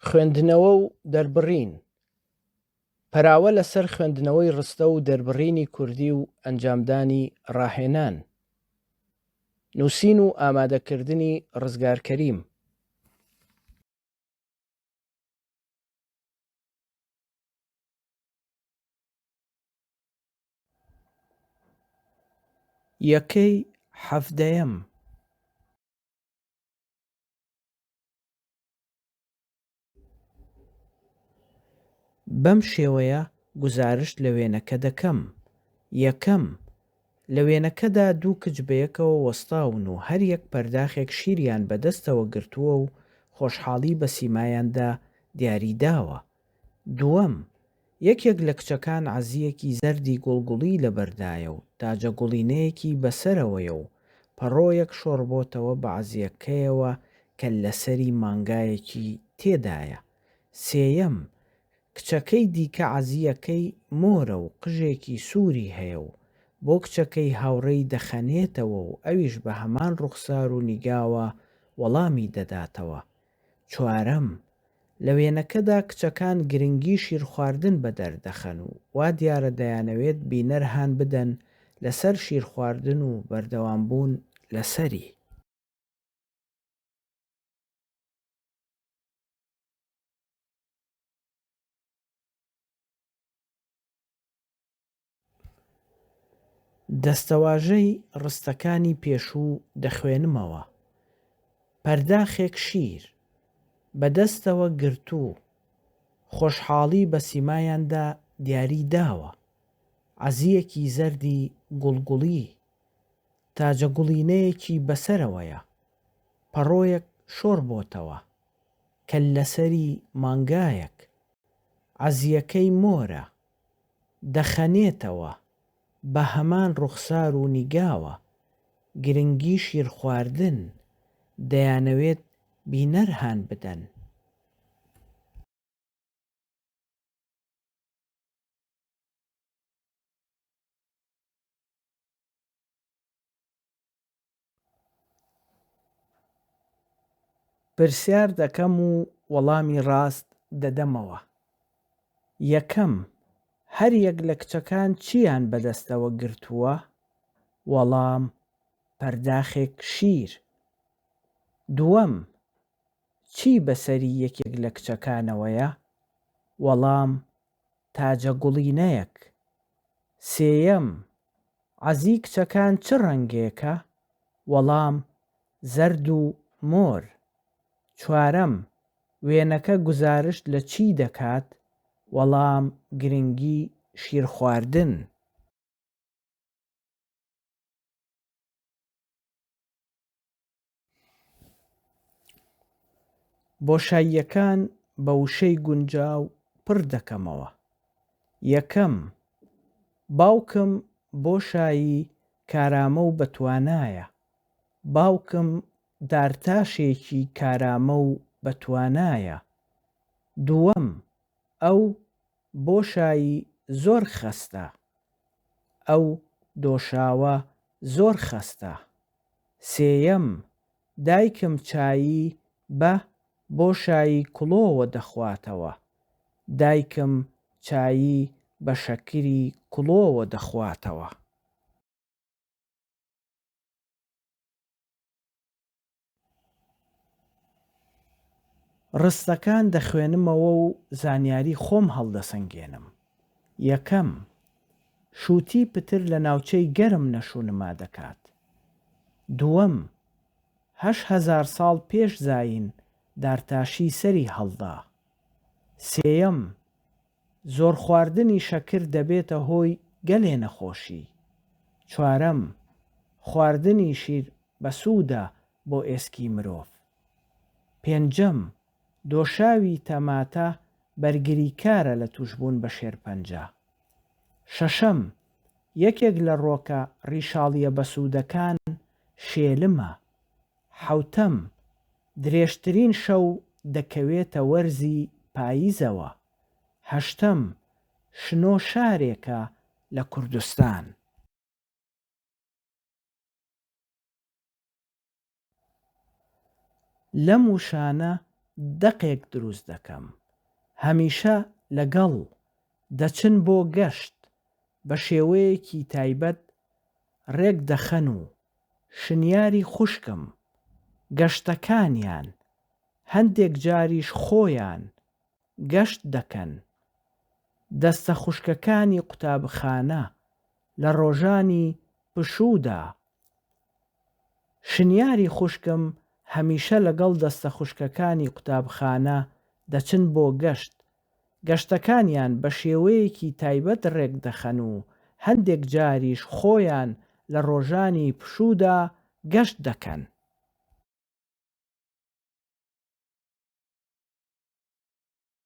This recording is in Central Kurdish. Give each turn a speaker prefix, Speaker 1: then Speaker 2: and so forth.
Speaker 1: خوێندنەوە و دەربڕین. پەراوە لەسەر خوێندنەوەی ڕستە و دەربڕینی کوردی و ئەنجامدانی ڕاهێنان. نووسین و ئامادەکردنی ڕزگار کەریم. یەکەی حەفدەیەم. بەم شێوەیە گوزارشت لە وێنەکە دەکەم. یەکەم، لە وێنەکەدا دوو کچ بەیەکەوە وەستاون و هەر یەک پەرداخێک شیریان بەدەستەوە گرتووە و خۆشحاڵی بە سیمایاندا دیاریداوە. دووەم، یەکێک لە کچەکان عەزیەکی زەردی گوڵگوڵی لەبەردایە و تاجە گوڵینەیەکی بەسەرەوەیە و پەڕۆیەک شۆڕبۆتەوە بە عەزیەکەیەوە کە لەسەری مانگایەکی تێدایە. سێیەم، کچەکەی دیکە عەزیەکەی مۆرە و قژێکی سووری هەیە و بۆ کچەکەی هاوڕێی دەخەنێتەوە و ئەویش بە هەمان ڕوخسار و نیگاوە وەڵامی دەداتەوە. چوارەم، لە وێنەکەدا کچەکان گرنگی شیر خواردن بەدەردەخەن و وا دیارە دەیانەوێت بینەر هان بدەن لەسەر شیر خواردن و بەردەوامبوون لەسەری. دەستەواژەی ڕستەکانی پێشوو دەخوێنمەوە. پەرداخێک شیر بەدەستەوە گرتوو، خۆشحاڵی بە سیمایاندا دیاریداوە. عەزیەکی زەردی گوڵگوڵی، تاجە گوڵینەیەکی بەسەرەوەیە. پەڕۆیەک شۆڕبۆتەوە کە لەسەری مانگایەک. عەزیەکەی مۆرە، دەخەنێتەوە بە هەمان ڕوخسار و نیگاوە. گرنگی شیر خواردن، دەیانەوێت بینەر هان بدەن. پرسیار دەکەم و وەڵامی ڕاست دەدەمەوە. یەکەم، هەر یەک لە کچەکان چیان بەدەستەوە گرتووە؟ وەڵام، پەرداخێک شیر. دووەم، چی بەسەری یەکێک لە کچەکانەوەیە؟ وەڵام، تاجە گوڵینەیەک. سێیەم، عەزی کچەکان چ ڕەنگێکە؟ وەڵام، زەرد و مۆر. چوارەم، وێنەکە گوزارشت لە چی دەکات؟ وەڵام، گرنگی شیر خواردن. بۆشاییەکان بە وشەی گونجاو پڕ دەکەمەوە. یەکەم، باوکم بۆشایی کارامە و بەتوانایە. باوکم دارتاشێکی کارامە و بەتوانایە. دووەم، ئەو بۆشایی زۆر خەستە. ئەو دۆشاوە زۆر خەستە. سێیەم، دایکم چایی بە بۆشایی کڵۆوە دەخواتەوە. دایکم چایی بە شەکری کڵۆوە دەخواتەوە. ڕستەکان دەخوێنمەوە و زانیاری خۆم هەڵدەسەنگێنم. یەکەم، شووتی پتر لە ناوچەی گەرم نەشوونما دەکات. دووەم، 8,000 ساڵ پێش زاین دارتاشی سەری هەڵدا. سێیەم، زۆر خواردنی شەکر دەبێتە هۆی گەلێ نەخۆشی. چوارەم، خواردنی شیر بەسوودە بۆ ئێسکی مرۆڤ. پێنجەم، دۆشاوی تەماتە بەرگریکارە لە توشبوون بە شێرپەنجە. شەشەم، یەکێک لە ڕۆکە ڕیشاڵیە بەسوودەکان شێلمە. حەوتەم، درێژترین شەو دەکەوێتە وەرزی پاییزەوە. هەشتەم، شنۆ شارێکە لە کوردستان. لەم وشانە دەقێک دروست دەکەم. هەمیشە لەگەڵ دەچن بۆ گەشت بە شێوەیەکی تایبەت ڕێک دەخەن و شنیاری خوشکم گەشتەکانیان هەندێک جاریش خۆیان گەشت دەکەن. دەستە خوشکەکانی قوتابخانە لە ڕۆژانی پشوودا. شنیاری خوشکم هەمیشە لەگەڵ دەستە خوشکەکانی قوتابخانە دەچن بۆ گەشت. گەشتەکانیان بە شێوەیەکی تایبەت ڕێک دەخەن و هەندێک جاریش خۆیان لە ڕۆژانی پشوودا گەشت دەکەن.